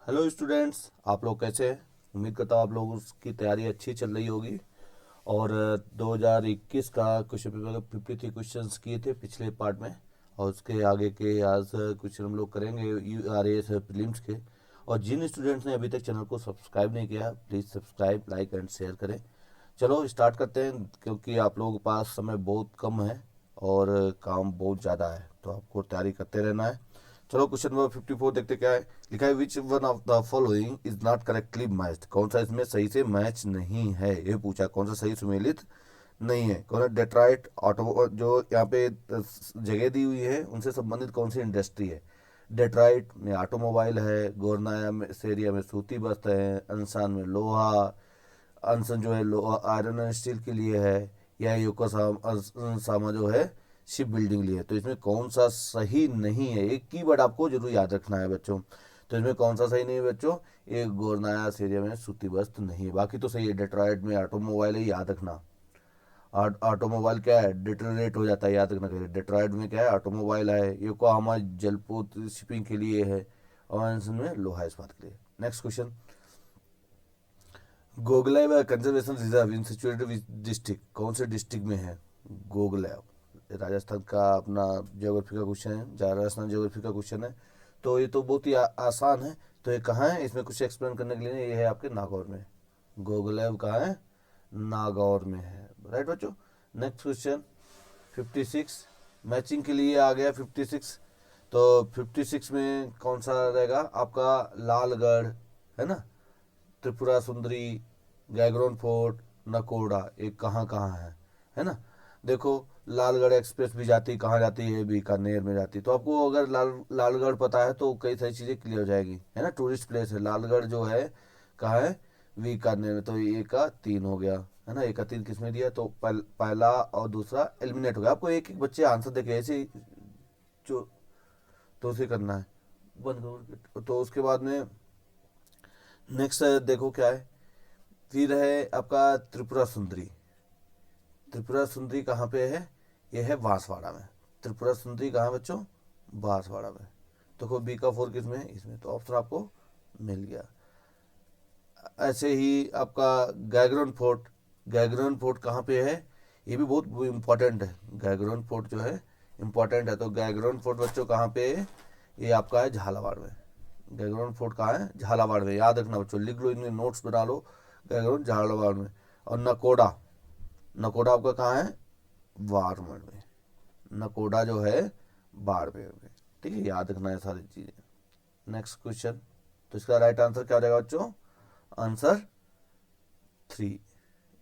Hello students, आप लोग कैसे हैं? उम्मीद करता हूँ आप लोगों की तैयारी अच्छी चल रही होगी। और 2021 का क्वेश्चन पेपर 53 क्वेश्चंस किए थे पिछले पार्ट में। और उसके आगे के आज क्वेश्चन हम लोग करेंगे URAS प्रीलिम्स के। और जिन स्टूडेंट्स ने अभी तक चैनल को सब्सक्राइब नहीं किया, please subscribe, like and share करें। चलो स्टार्ट करते हैं, क्योंकि आप लोगों के पास समय बहुत कम है और काम बहुत ज़्यादा है, तो आपको तैयारी करते रहना है। चलो क्वेश्चन नंबर 54 देखते क्या है। लिखा है which one of the following is not correctly matched. कौन सा इसमें सही से मैच नहीं है, ये पूछा। कौन सा सही सुमेलित नहीं है? कौन है? डेट्रॉइट ऑटो, जो यहाँ पे जगह दी हुई है उनसे संबंधित कौन सी इंडस्ट्री है? डेट्रॉइट में ऑटोमोबाइल है, गोरनाया में एरिया में सूती वस्त्र है, अंसान में लोहा, अनसन जो है लोहा आयरन एंड स्टील के लिए है, या योकोसामा जो है शिप बिल्डिंग लिए। तो इसमें कौन सा सही नहीं है? एक कीवर्ड आपको जरूर याद रखना है बच्चों। तो इसमें कौन सा सही नहीं है बच्चों? एक गोरनाया एरिया में सूती वस्त्र नहीं है, बाकी तो सही है। डेट्रॉइट में ऑटोमोबाइल है, याद रखना। ऑटोमोबाइल क्या है? डिटरेट हो जाता है, याद रखना। करिए डेट्रॉइट में क्या है? ऑटोमोबाइल है। योकोहामा जलपोत शिपिंग के लिए है, और अनसन में लोहा इस्पात के लिए। Next question. गोगलैब conservation reserve in situated district, कौन से डिस्ट्रिक्ट में है गोगलैब? राजस्थान का अपना ज्योग्राफी का क्वेश्चन है, राजस्थान ज्योग्राफी का क्वेश्चन है। तो ये तो बहुत ही आसान है। तो ये कहाँ है? इसमें कुछ एक्सप्लेन करने के लिए ये है आपके नागौर में। गोगलैब कहाँ है? नागौर में है। राइट बच्चों। नेक्स्ट क्वेश्चन 56, मैचिंग के लिए आ गया 56। तो 56 में कौन सा रहेगा आपका? लालगढ़ है ना, त्रिपुरा सुंदरी, गैगरोन फोर्ट, नकोड़ा, एक कहाँ कहाँ है ना। देखो, लालगढ़ एक्सप्रेस भी जाती, कहाँ जाती है? बीकानेर में जाती। तो आपको अगर लालगढ़ पता है तो कई सारी चीज़ें क्लियर हो जाएगी, है ना। टूरिस्ट प्लेस है लालगढ़ जो है, कहाँ है? बीकानेर में। तो ये का 3 हो गया, है ना। एक का 3 किसमें दिया? तो पहला और दूसरा एलिमिनेट हो गया। आपको एक एक बच्चे आंसर देखे ऐसे जो, तो उसे करना है। बंद करो। तो उसके बाद में नेक्स्ट देखो क्या है। फिर है आपका त्रिपुरा सुंदरी। त्रिपुरा सुंदरी कहाँ पे है? ये है बांसवाड़ा में। त्रिपुरा सुंदरी कहाँ है बच्चों? बांसवाड़ा में। तो बी का 4 किसमें है? इसमें। तो ऑप्शन आपको मिल गया। ऐसे ही आपका गैगरन फोर्ट। गैगरन फोर्ट कहाँ पे है? ये भी बहुत इम्पोर्टेंट है। गैगरन फोर्ट जो है इम्पोर्टेंट है। तो गैगरन फोर्ट बच्चों कहाँ पे है? ये आपका है झालावाड़ में। गैगरन फोर्ट कहाँ है? झालावाड़ में। याद रखना बच्चों, लिख लो, इनमें नोट्स बना लो। गैगरन झालावाड़ में। और नकोड़ा, नकोड़ा आपका कहाँ है? बाड़मेर में। नकोड़ा जो है बाड़मेर में। ठीक है, याद रखना है सारी चीज़ें। Next question. तो इसका राइट आंसर क्या हो जाएगा बच्चों? Answer 3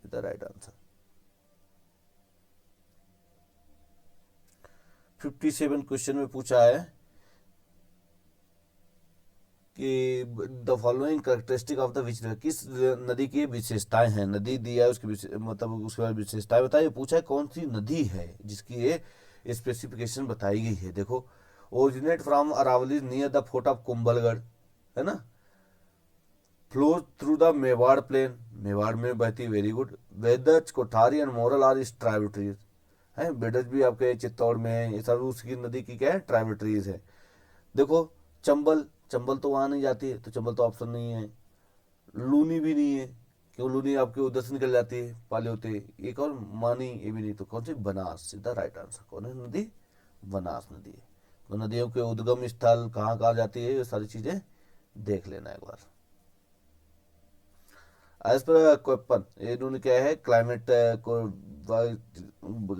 is the right answer. 57 question में पूछा है कि the following characteristic of the which river, किस नदी की विशेषताएं हैं? नदी दिया है, उसकी मतलब उसके बाद विशेषताएं बताइए। पूछा है कौन सी नदी है जिसकी ये स्पेसिफिकेशन बताई गई है। देखो, originate from Aravalli near the fort of Kumbhalgarh, है ना। Flow through the Mewar plain, Mewar में बहती, very good. Whether Kothari and Morel are its tributaries है। बेडज भी आपके चित्तौड़ में है। ये सब उसकी नदी की क्या है? ट्राइब्यूटरीज है। देखो, चंबल, चंबल तो वहां नहीं जाती है, तो चंबल तो ऑप्शन नहीं है। लूनी भी नहीं है, क्यों? लूनी आपके उधर से निकल जाती है, पाले होते। एक और मानी, ये भी नहीं। तो कौन सी? बनास, सीधा राइट आंसर। कौन है नदी? बनास नदी है। तो नदियों के उद्गम स्थल कहाँ कहाँ जाती है, ये सारी चीजें देख लेना एक बार। एज पर क्वेपन, इन्होंने क्या है? क्लाइमेट को,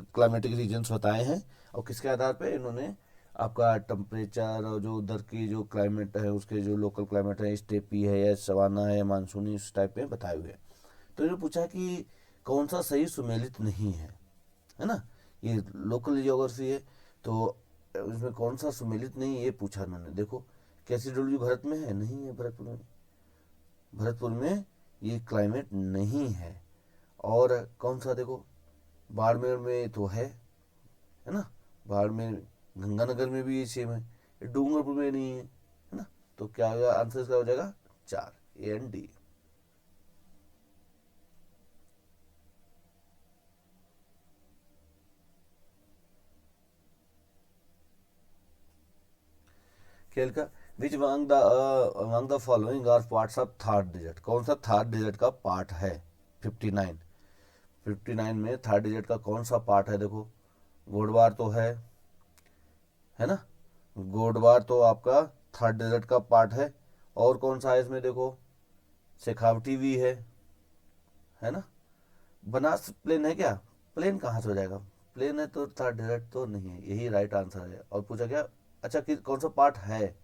क्लाइमेटिक रीजन्स बताए हैं। और किसके आधार पे? इन्होंने आपका टेम्परेचर और जो उधर की जो क्लाइमेट है, उसके जो लोकल क्लाइमेट है, स्टेपी है या सवाना है, मानसूनी, उस टाइप में बताए हुए हैं। तो इन्होंने पूछा कि कौन सा सही सुमेलित नहीं है ना। ये लोकल ज्योग्राफी है। तो इसमें कौन सा सुमेलित नहीं, ये पूछा इन्होंने। देखो, कैसी डोलवी भारत में है? नहीं है भरतपुर में। भरतपुर में ये क्लाइमेट नहीं है। और कौन सा? देखो, बाड़मेर में तो है ना। बाड़मेर, गंगानगर में भी ये सेम है। ये डूंगरपुर में नहीं है ना। तो क्या होगा आंसर? इसका हो जाएगा 4, ए एंड डी। खेल का which among the following are parts of third digit, कौन सा थर्ड डिजिट का पार्ट है? 59, 59 में थर्ड डिजिट का कौन सा पार्ट है? देखो गोडबार तो है ना, गोडबार तो आपका थर्ड डिजिट का पार्ट है। और कौन सा है इसमें? देखो शेखावटी भी है ना। बनास प्लेन है क्या? प्लेन कहाँ से हो जाएगा? प्लेन है तो थर्ड डिजिट तो नहीं है, यही राइट आंसर है। और पूछा क्या? अच्छा कि कौन सा पार्ट है?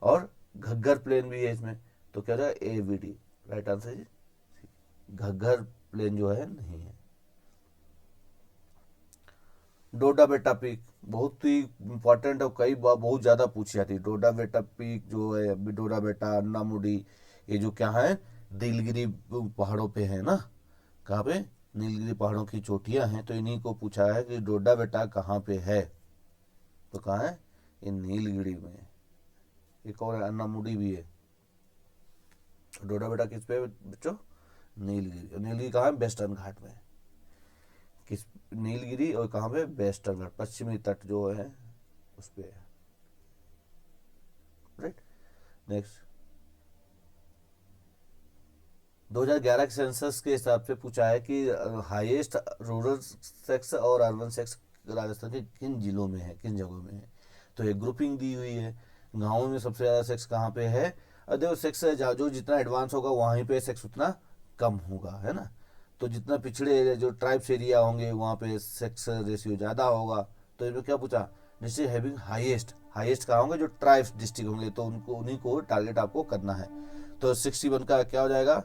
और घग्गर प्लेन भी है इसमें, तो क्या हो जाएगा? A B D right answer ji. Ghaggar plain जो है नहीं है। डोडा बेटा पीक बहुत ही इंपॉर्टेंट है, कई बार बहुत ज़्यादा पूछी जाती है। डोडा बेटा पीक जो है, डोडा बेटा, अन्ना मुडी, ये जो क्या है, नीलगिरी पहाड़ों पे है ना। कहाँ पे? नीलगिरी पहाड़ों की चोटियां हैं, तो इन्हीं को पूछा है कि डोडा बेटा कहाँ पे है, तो कहाँ है? ये नीलगिरी में। एक और है अन्ना मुडी भी है। डोडा बेटा किस पे है बच्चों? नीलगिरी। नीलगिरी कहाँ है? वेस्टर्न घाट में। किस? नीलगिरी और कहाँ पे? वेस्टर्न घाट, पश्चिमी तट जो है उस पे है। राइट। नेक्स्ट 2011 के सेंसस के हिसाब से पूछा है कि हाईएस्ट रूरल सेक्स और अर्बन सेक्स राजस्थान के किन जिलों में है, किन जगहों में है? तो एक ग्रुपिंग दी हुई है। गाँव में सबसे ज़्यादा सेक्स कहाँ पे है? और देखो सेक्स जो जितना एडवांस होगा वहीं पे सेक्स उतना कम होगा, है ना। तो जितना पिछड़े एरिया जो ट्राइब्स एरिया होंगे वहाँ पे सेक्स रेशियो ज़्यादा होगा। तो इसमें क्या पूछा? डिस्ट्रिक्ट हैविंग हाईएस्ट, हाईएस्ट कहाँ होंगे? जो ट्राइब्स डिस्ट्रिक्ट होंगे, तो उनको उन्हीं को टारगेट आपको करना है। तो 61 का क्या हो जाएगा?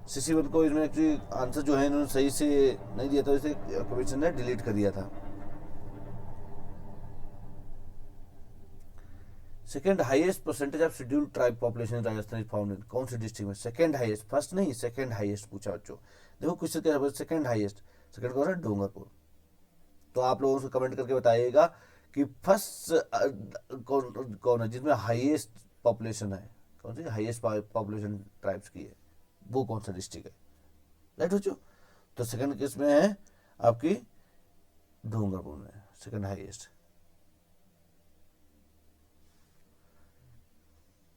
61 को इसमें एक्चुअली आंसर जो है इन्होंने सही से नहीं दिया था, इसे कमीशन ने डिलीट कर दिया था। Second highest percentage of scheduled tribe population Rajasthan found in कौन से डिस्ट्रिक्ट में? सेकेंड हाईएस्ट, फर्स्ट नहीं, सेकेंड हाईएस्ट पूछा बच्चों। देखो क्वेश्चन क्या है, सेकेंड हाईएस्ट, सेकेंड कौन है? डूंगरपुर। तो आप लोगों से कमेंट करके बताइएगा कि फर्स्ट कौन कौन है जिसमें हाईएस्ट पॉपुलेशन है, कौन सी हाईएस्ट पॉपुलेशन ट्राइब्स की है, वो कौन सा डिस्ट्रिक्ट है? राइट बच्चों। तो सेकंड किस में है? आपकी डूंगरपुर में, सेकंड हाईएस्ट।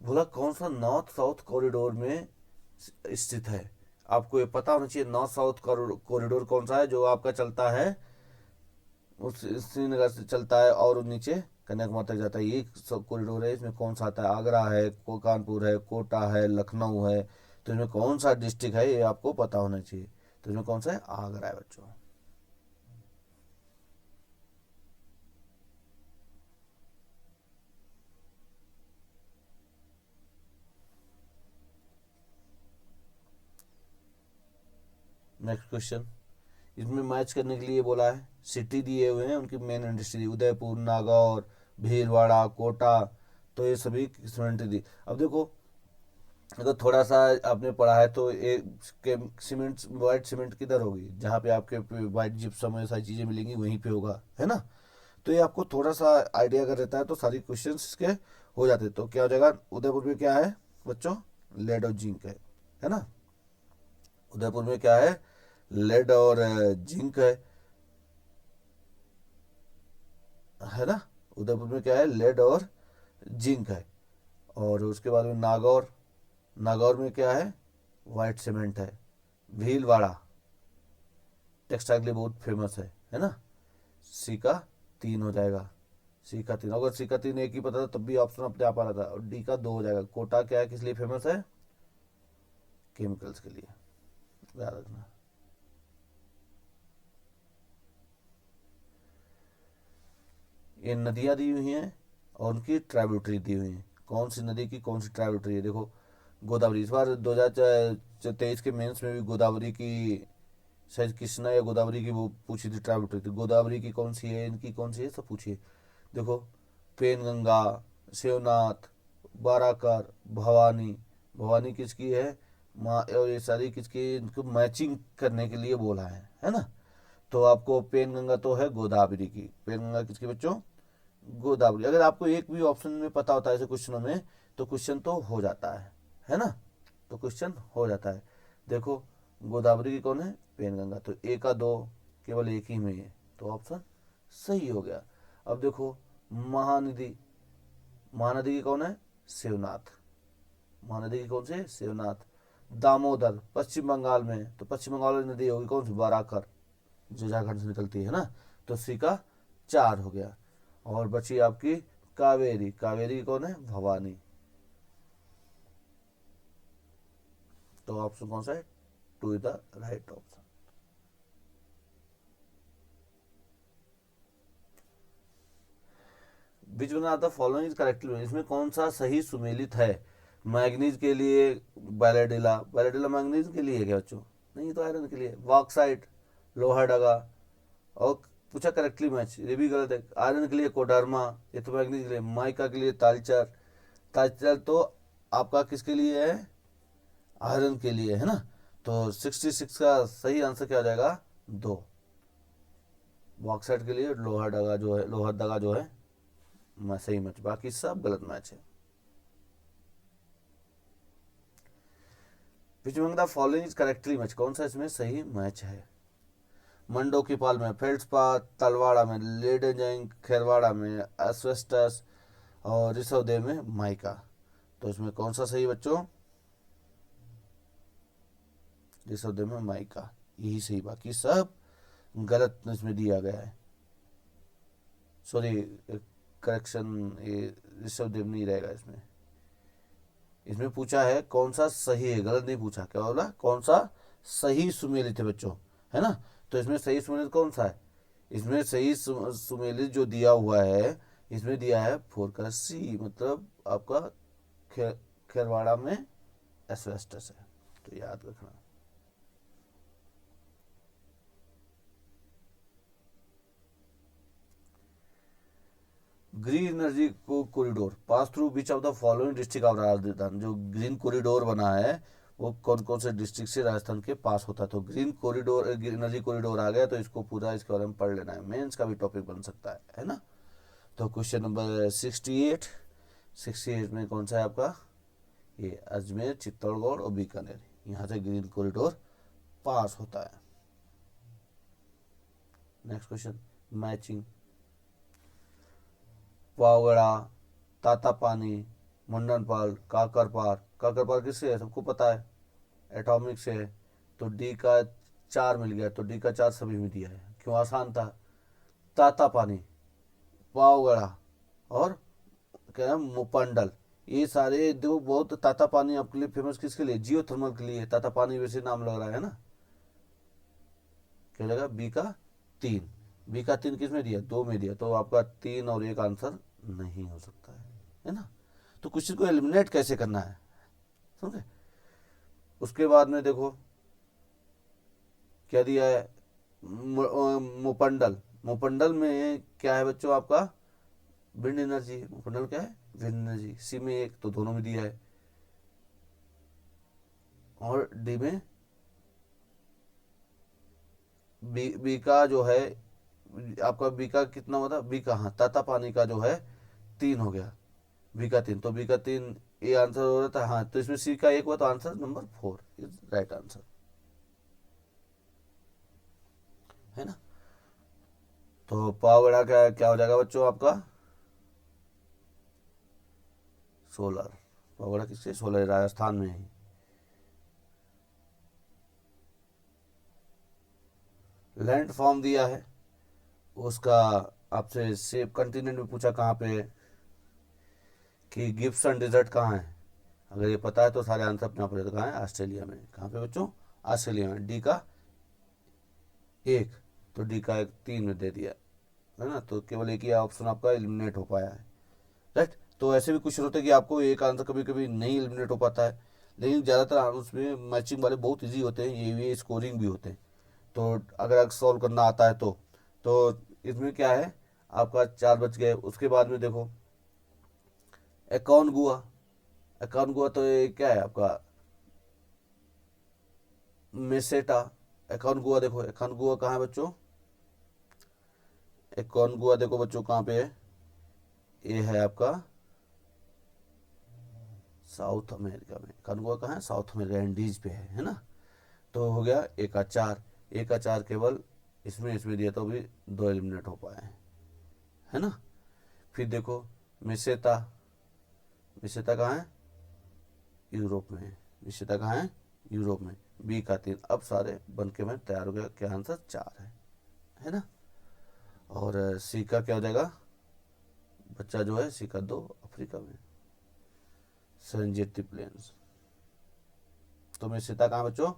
बोला कौन सा नॉर्थ साउथ कॉरिडोर में स्थित है? आपको ये पता होना चाहिए नॉर्थ साउथ कॉरिडोर कौन सा है, जो आपका चलता है उस श्रीनगर से चलता है और नीचे कन्याकुमारी तक जाता है। ये सब कॉरिडोर है, इसमें कौन सा आता है? आगरा है, कानपुर है, कोटा है, लखनऊ है। तो इसमें कौन सा डिस्ट्रिक्ट है ये आपको पता होना चाहिए। तो इसमें कौन सा है? आगरा है बच्चों। नेक्स्ट क्वेश्चन, इसमें मैच करने के लिए बोला है, सिटी दिए हुए हैं, उनकी मेन इंडस्ट्री उदयपुर, नागौर, भीलवाड़ा, कोटा। तो ये सभी स्टूडेंट दी। अब देखो अगर थोड़ा सा आपने पढ़ा है तो सीमेंट, वाइट सीमेंट किधर होगी? जहाँ पे आपके वाइट जिप्सम में सारी चीज़ें मिलेंगी वहीं पे होगा, है ना। तो ये आपको थोड़ा सा आइडिया अगर रहता है तो सारी क्वेश्चंस के हो जाते। तो क्या हो जाएगा? उदयपुर में क्या है बच्चों? लेड और जिंक है ना। उदयपुर में क्या है? लेड और जिंक है ना। उदयपुर में क्या है? लेड और जिंक है। और उसके बाद में नागौर, नागौर में क्या है? वाइट सीमेंट है। भीलवाड़ा टेक्सटाइल के लिए बहुत फेमस है ना। सी का 3 हो जाएगा। सी का 3, अगर सी का 3 एक ही पता था तब भी ऑप्शन अपने आप आ रहा था। और डी का 2 हो जाएगा। कोटा क्या है, किस लिए फेमस है? केमिकल्स के लिए, याद रखना। ये नदियाँ दी हुई हैं और उनकी ट्राइब्यूटरी दी हुई हैं। कौन सी नदी की कौन सी ट्राइब्यूटरी है? देखो गोदावरी, इस बार 2023 के मेंस में भी गोदावरी की, शायद कृष्णा या गोदावरी की वो पूछी थी ट्राइब्यूटरी, तो गोदावरी की कौन सी है, इनकी कौन सी है, सब पूछिए। देखो पेनगंगा, शिवनाथ, बाराकर, भवानी। भवानी किसकी है? माँ। और ये सारी किसकी? इनको मैचिंग करने के लिए बोला है ना। तो आपको पेनगंगा तो है गोदावरी की। पेनगंगा किसकी बच्चों? गोदावरी। अगर आपको एक भी ऑप्शन में पता होता है ऐसे क्वेश्चनों में तो क्वेश्चन तो हो जाता है ना। तो क्वेश्चन हो जाता है। देखो गोदावरी की कौन है? पेनगंगा। तो ए का 2 केवल एक ही में है, तो ऑप्शन सही हो गया। अब देखो महानदी, महानदी की कौन है, शिवनाथ। महानदी की कौन से, शिवनाथ। दामोदर पश्चिम बंगाल में, तो पश्चिम बंगाल में नदी होगी कौन सी, बाराकर, जो झारखंड से निकलती है ना। तो सी का 4 हो गया। और बची आपकी कावेरी, कावेरी की कौन है, भवानी। तो ऑप्शन कौन सा है, 2 is the right option. Which one of the following is correctly, इसमें कौन सा सही सुमेलित है। मैग्नीज के लिए बैलेडिला, बैलेडिला मैग्नीज के लिए क्या बच्चों, नहीं, तो आयरन के लिए। बॉक्साइट लोहाडगा। और पूछा करेक्टली मैच, ये भी गलत है। आयरन के लिए कोडर्मा, ये तो मैग्नीज के लिए। माइका के लिए तालचर, तालचर तो आपका किसके लिए है, आयरन के लिए है ना। तो 66 का सही आंसर क्या हो जाएगा, 2। बॉक्साइट के लिए लोहाडगा जो है, लोहरदगा जो है सही मैच, बाकी सब गलत मैच है। विच among the following is correctly match, कौन सा इसमें सही मैच है। मंडो की पाल में, फेल्ड्सपाथ तलवाड़ा में, लेडेंजंग खेरवाड़ा में, एस्वेस्टस और ऋषभदेव में माइका। तो इसमें कौन सा सही बच्चों, ऋषभदेव में माइका, यही सही, बाकी सब गलत इसमें दिया गया है। सॉरी, करेक्शन, ये ऋषभदेव नहीं रहेगा इसमें। इसमें पूछा है कौन सा सही है, गलत नहीं पूछा, क्या बोला, कौन सा सही सुमेलित है बच्चों, है ना। तो इसमें सही सुमेलित कौन सा है, इसमें सही सुमेलित जो दिया हुआ है, इसमें दिया है 4 का सी, मतलब आपका खेरवाड़ा में एस्बेस्टस है, तो याद रखना। ग्रीन एनर्जी को corridor pass through beach of the following district of Rajasthan, जो ग्रीन कॉरिडोर बना है वो कौन कौन से डिस्ट्रिक्ट से राजस्थान के पास होता है। तो ग्रीन कॉरिडोर, एनर्जी कॉरिडोर आ गया, तो इसको पूरा इसके बारे में पढ़ लेना है, मेंस का भी टॉपिक बन सकता है ना। तो क्वेश्चन नंबर 68 में कौन सा है आपका, ये अजमेर, चित्तौड़गढ़ और बीकानेर, यहाँ से ग्रीन कॉरिडोर पास होता है। Next question, matching. Pavagada, Tatapani, Mundanpal, Kakrapar, Kakrapar किससे है, सबको पता है, एटॉमिक से है। तो डी का 4 मिल गया, तो डी का 4 सभी में दिया है, क्यों, आसान था। तातापानी, पावगड़ा और क्या है मुपंडल, ये सारे दो बहुत, तातापानी आपके लिए फेमस किसके लिए, जियो थर्मल के लिए, तातापानी वैसे नाम लग रहा है ना। क्या लगा, बी का 3, बी का 3 किस में दिया, 2 में दिया, तो आपका 3 और 1 आंसर नहीं हो सकता है ना। तो क्वेश्चन को एलिमिनेट कैसे करना है, समझे। उसके बाद में देखो क्या दिया है, मुपंडल, मुपंडल में क्या है बच्चों आपका, विंड एनर्जी, मुपंडल क्या है, विंड एनर्जी। सी में 1, तो दोनों में दिया है। और डी में बी का जो है आपका, बी का कितना हुआ था, बी का, हाँ, तातापानी का जो है 3 हो गया, बी का 3, तो बी का 3 ये आंसर हो रहा था, हाँ। तो इसमें सी का 1 हुआ, तो answer number 4 is right answer, है ना। तो पावगड़ा का क्या हो जाएगा बच्चों आपका, सोलर। पावगड़ा किससे, सोलर, राजस्थान में ही। लैंड फॉर्म दिया है उसका, आपसे सेब कंटिनेंट में पूछा कहाँ पे है, कि गिब्सन डिजर्ट कहाँ है। अगर ये पता है तो सारे आंसर अपने आप, कहाँ है, ऑस्ट्रेलिया में। कहाँ पे बच्चों, ऑस्ट्रेलिया में। डी का 1, तो डी का 1 3 में दे दिया है ना, तो केवल एक ही ऑप्शन आपका एलिमिनेट हो पाया है, राइट। तो ऐसे भी कुछ होते हैं कि आपको एक आंसर कभी कभी नहीं एलिमिनेट हो पाता है, लेकिन ज़्यादातर उसमें मैचिंग वाले बहुत इजी होते हैं, ये स्कोरिंग भी होते हैं। तो अगर सॉल्व करना आता है तो इसमें क्या है आपका 4 बच गए। उसके बाद में देखो एकाउन गुआ, एकाउन गुआ, तो ये क्या है आपका, मेसेटा। एकाउन गुआ देखो, एकाउन गुआ कहाँ है बच्चों, एकाउन गुआ देखो बच्चों कहाँ पे है, ये है आपका साउथ अमेरिका में। कनगुआ कहाँ है, साउथ अमेरिका, इंडीज पे है ना। तो हो गया 1 का 4, 1 का 4 केवल इसमें दिया, तो अभी 2 एलिमिनेट हो पाए हैं, है ना। फिर देखो मिसेता, विजेता कहाँ है? यूरोप में है। विजेता कहाँ है? यूरोप में। बी का 3। अब सारे बन के मैं तैयार हो गया। क्या आंसर? 4 है ना। और सी का क्या हो जाएगा? बच्चा जो है सी का 2 अफ्रीका में, सेरेंजेटी प्लेन्स। तो विजेता कहाँ बच्चों?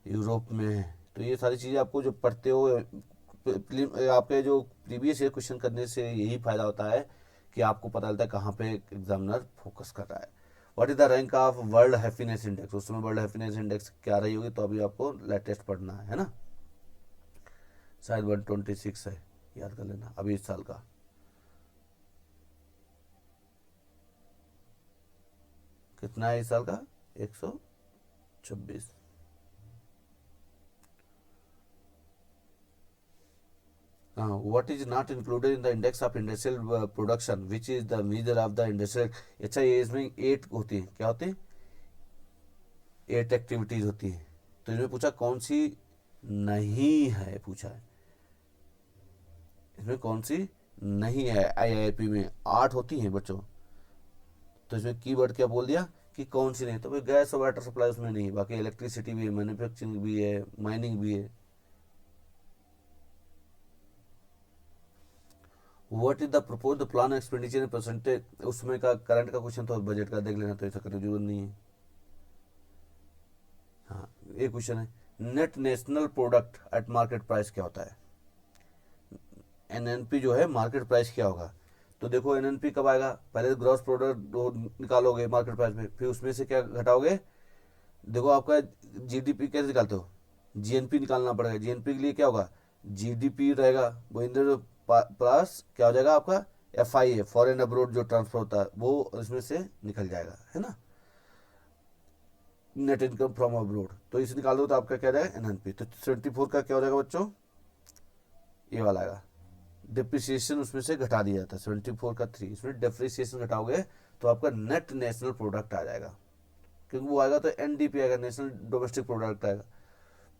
यूरोप में है। तो ये सारी चीज़ें आपको जो पढ़ते हो, आपके जो प्रीवियस ईयर क्वेश्चन करने से यही फायदा होता है कि आपको पता चलता है कहाँ पे एग्जामिनर फोकस कर रहा है। What is the rank of world happiness index? उस समय वर्ल्ड हैप्पीनेस इंडेक्स क्या रही होगी, तो अभी आपको लेटेस्ट पढ़ना है ना। शायद 126 है, याद कर लेना, अभी इस साल का। कितना है इस साल का? 126। What is not included in the index of industrial production, which is the measure of the industrial? अच्छा, ये इसमें 8 होती है, क्या होती है? 8 एक्टिविटीज होती है। तो इसमें पूछा कौन सी नहीं है, पूछा है इसमें कौन सी नहीं है। आईआईपी में 8 होती हैं बच्चों। तो इसमें कीवर्ड क्या बोल दिया कि कौन सी नहीं? तो भाई गैस और वाटर सप्लाई उसमें नहीं है, बाकी इलेक्ट्रिसिटी भी है, मैन्युफैक्चरिंग भी है, माइनिंग भी है। What is the propose plan expenditure percentage? उसमें का करंट का क्वेश्चन तो बजट का देख लेना, तो ऐसा करने की जरूरत नहीं है। हाँ, ये क्वेश्चन है, net national product at market price क्या होता है? एनएनपी जो है मार्केट प्राइस क्या होगा? तो देखो एनएनपी कब आएगा? पहले ग्रॉस प्रोडक्ट निकालोगे मार्केट प्राइस में, फिर उसमें से क्या घटाओगे? देखो आपका जीडीपी कैसे निकालते हो? जीएनपी निकालना पड़ेगा। जीएनपी के लिए क्या होगा? जीडीपी रहेगा, वो इंदर प्लस क्या हो जाएगा आपका? एफआई है, फॉरेन अब्रोड जो ट्रांसफर होता है, वो इसमें से निकल जाएगा, है ना। नेट इनकम फ्रॉम अब्रोड, तो इसे निकाल दो तो आपका क्या जाएगा? एनएनपी। तो 74 का क्या हो जाएगा बच्चों? ये वाला आएगा। डिप्रिसिएशन उसमें से घटा दिया जाता है, 74 का 3, इसमें डिप्रिसिएशन घटाओगे तो आपका नेट नेशनल प्रोडक्ट आ जाएगा, क्योंकि वो आएगा तो एनडीपी आएगा, नेशनल डोमेस्टिक प्रोडक्ट आएगा।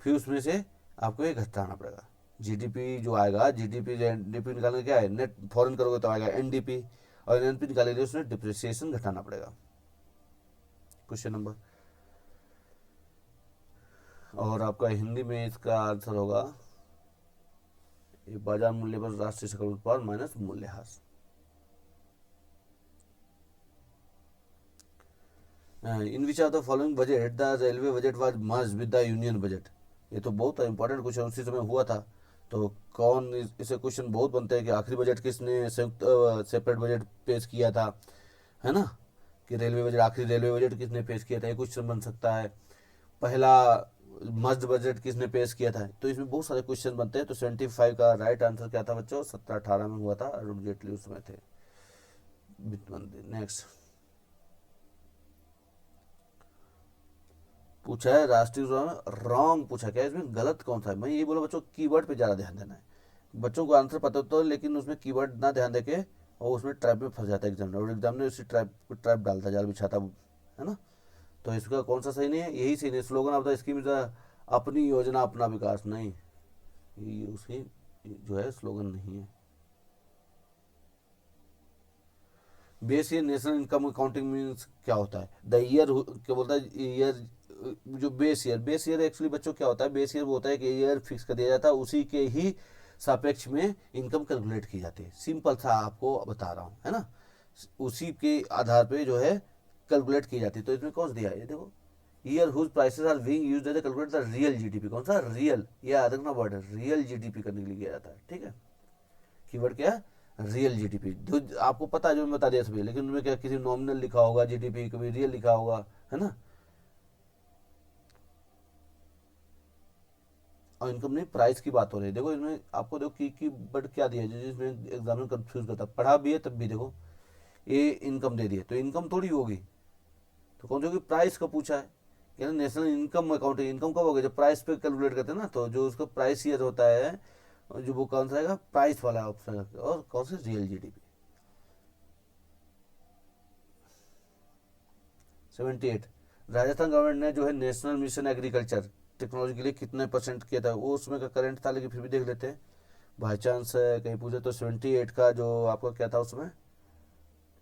फिर उसमें से आपको ये घटाना पड़ेगा। जीडीपी जो आएगा, जीडीपी जो एनडीपी निकालने क्या है? नेट फॉरेन करोगे तो आएगा एनडीपी, और एनपी निकालेंगे उसमें डिप्रिसिएशन घटाना पड़ेगा। क्वेश्चन नंबर, और आपका हिंदी में इसका आंसर होगा ये बाजार मूल्य पर राष्ट्रीय सकल उत्पाद माइनस मूल्यह्रास। In which of the following budget the railway budget was merge with the union budget? ये तो बहुत इंपॉर्टेंट क्वेश्चन उसी समय हुआ था। तो कौन, इसे क्वेश्चन बहुत बनते हैं कि आखिरी बजट किसने संयुक्त सेपरेट बजट पेश किया था, है ना। कि रेलवे बजट, आखिरी रेलवे बजट किसने पेश किया था, ये क्वेश्चन बन सकता है। पहला मर्ज बजट किसने पेश किया था? तो इसमें बहुत सारे क्वेश्चन बनते हैं। तो 75 का राइट आंसर क्या था बच्चों? 1718 में हुआ था, अरुण जेटली उस समय थे वित्त मंत्री। नेक्स्ट पूछा है राष्ट्रीय रॉन्ग पूछा, क्या इसमें गलत कौन सा है? मैं ये बोला बच्चों कीवर्ड पे ज़्यादा ध्यान देना है। बच्चों को आंसर पता होता है लेकिन उसमें कीवर्ड ना ध्यान देके और उसमें ट्रैप में फंस जाता है एग्जामिनर, और एग्जामिनर उसी ट्रैप डालता है, जाल बिछाता है ना। तो इसका कौन सा सही नहीं है? यही सही नहीं। स्लोगन ऑफ द स्कीम अपनी योजना अपना विकास, नहीं, ये उसकी जो है स्लोगन नहीं है। Base year national income accounting means क्या होता है? द ईयर, क्या बोलता है ईयर, जो बेस ईयर एक्चुअली बच्चों क्या होता है? बेस ईयर वो होता है कि ईयर फिक्स कर दिया जाता है, उसी के ही सापेक्ष में इनकम कैलकुलेट की जाती है। सिंपल सा आपको बता रहा हूँ, है ना। उसी के आधार पे जो है कैलकुलेट की जाती है। तो इसमें कौन सा दिया है? ये देखो, year whose prices are being used as calculate the real GDP. कौन सा? रियल, ये याद रखना वर्ड है, रियल जीडीपी करने के लिए किया जाता है, ठीक है। कीवर्ड क्या है? Real GDP. जो आपको पता है, जो मैं बता दिया सभी, लेकिन उनमें क्या किसी नॉमिनल लिखा होगा जीडीपी, कभी रियल लिखा होगा, है ना। और इनकम नहीं, प्राइस की बात हो रही है। देखो इसमें आपको देखो की बट क्या दिया है, जिसमें एग्जामिनर कंफ्यूज करता है, पढ़ा भी है तब भी। देखो ये इनकम दे दिए, तो इनकम थोड़ी होगी, तो कौन सी होगी? प्राइस का पूछा है। यानी नेशनल इनकम अकाउंट, इनकम कब होगी? जब प्राइस पे कैलकुलेट करते हैं ना, तो जो उसका प्राइस ईयर होता है, जो वो कौन सा आएगा? प्राइस वाला ऑप्शन। और कौन सी? Real GDP. 78, राजस्थान गवर्नमेंट ने जो है नेशनल मिशन एग्रीकल्चर टेक्नोलॉजी के लिए कितने परसेंट किया था? वो उसमें का करंट था, लेकिन फिर भी देख लेते हैं, बाई चांस कहीं पूछे तो। 78 का जो आपका क्या था उसमें?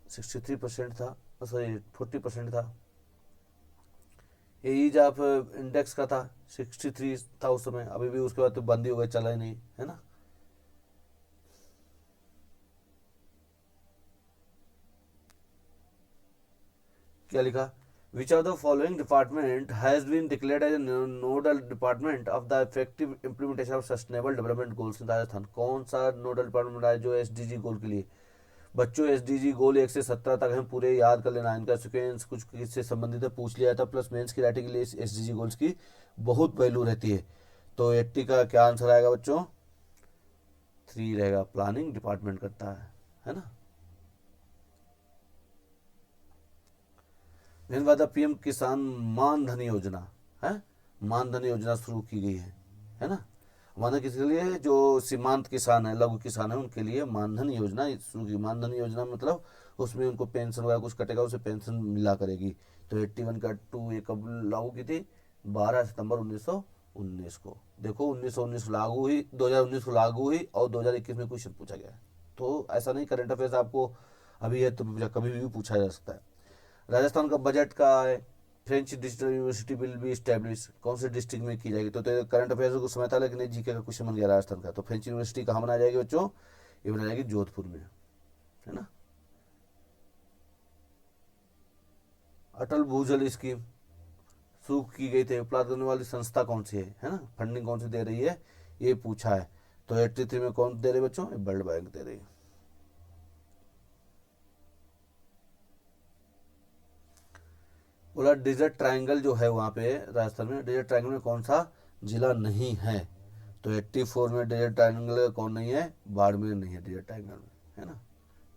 63% था। सॉरी 40% था। एज ऑफ इंडेक्स का था 63 था उस समय, अभी भी उसके बाद तो बंद ही हो गया, चला ही नहीं, है ना। क्या लिखा, which of the following department has been declared as nodal department of the effective implementation of sustainable development goals in Rajasthan. कौन सा नोडल डिपार्टमेंट है जो एसडीजी गोल के लिए, बच्चों एसडीजी गोल 1 से 17 तक हैं, पूरे याद कर लेना, इनका सिक्वेंस कुछ किससे संबंधित है पूछ लिया था, प्लस मेंस की राइटिंग के लिए एसडीजी गोल्स की बहुत वैल्यू रहती है। तो 80 का क्या आंसर आएगा बच्चों, 3 रहेगा, प्लानिंग डिपार्टमेंट करता है ना। मेन बात है पीएम किसान मान धन योजना है, मान धन योजना शुरू की गई है ना। मानधन किसके लिए है, जो सीमांत किसान है, लघु किसान है, उनके लिए मानधन योजना शुरू की। मानधन योजना मतलब उसमें उनको पेंशन वगैरह कुछ कटेगा, उसे पेंशन मिला करेगी। तो 81 का 2 ये कब लागू की थी, 12 सितंबर 1919 को। देखो 1919 लागू हुई, 2019 को लागू हुई, और 2021 में क्वेश्चन पूछा गया है। तो ऐसा नहीं करंट अफेयर्स आपको अभी है तो कभी भी पूछा जा सकता है। राजस्थान का बजट का है, French digital university will be establish, कौन से डिस्ट्रिक्ट में की जाएगी। तो करंट अफेयर्स को समय था, लेकिन जीके का क्वेश्चन बन गया राजस्थान का। तो फ्रेंच यूनिवर्सिटी कहाँ बनाई जाएगी बच्चों, ये बनाई जाएगी जोधपुर में, है ना। अटल भूजल स्कीम शुरू की गई थी, उपलब्ध करने वाली संस्था कौन सी है ना, फंडिंग कौन सी दे रही है, ये पूछा है। तो 83 में कौन दे रही है बच्चों, वर्ल्ड बैंक दे रही है। बोला डिजर्ट ट्रायंगल जो है वहाँ पे राजस्थान में, डिजर्ट ट्रायंगल में कौन सा जिला नहीं है। तो 84 में डिजर्ट ट्रायंगल कौन नहीं है, बाड़मेर नहीं है डिजर्ट ट्रायंगल में, है ना।